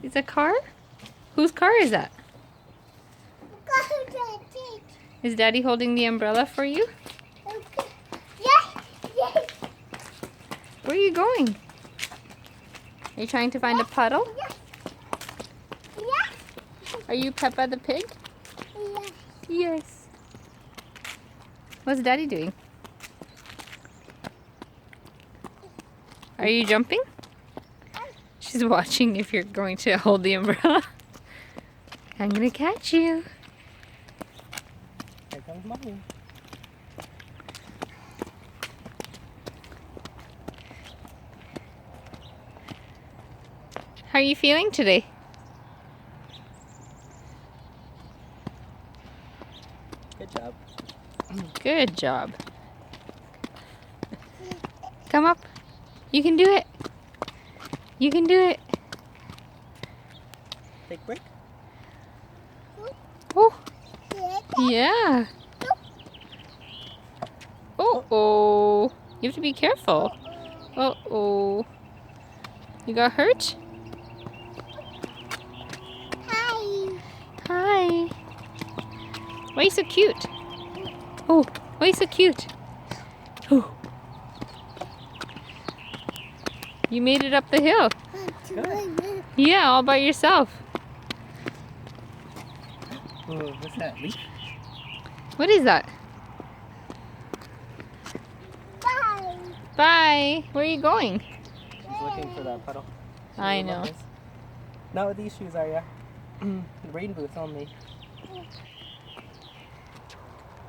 It's a car? Whose car is that? Is Daddy holding the umbrella for you? Yes, yes, Where are you going? Are you trying to find a puddle? yes, Are you Peppa the pig? yes. Yes. What's Daddy doing? Are you jumping? She's watching if you're going to hold the umbrella. I'm gonna catch you. Here comes Mommy. How are you feeling today? Good job. Good job. Come up. You can do it. You can do it. Big break. Oh, yeah. Oh. You have to be careful. Oh. You got hurt? Hi. Hi. Why are you so cute? Oh, why are you so cute? Oh. You made it up the hill. Yeah, all by yourself. Ooh, what's that? Leaf? What is that? Bye. Bye. Where are you going? She's looking for that puddle. She I will love know. this. Not with these shoes, are ya? Rain boots only.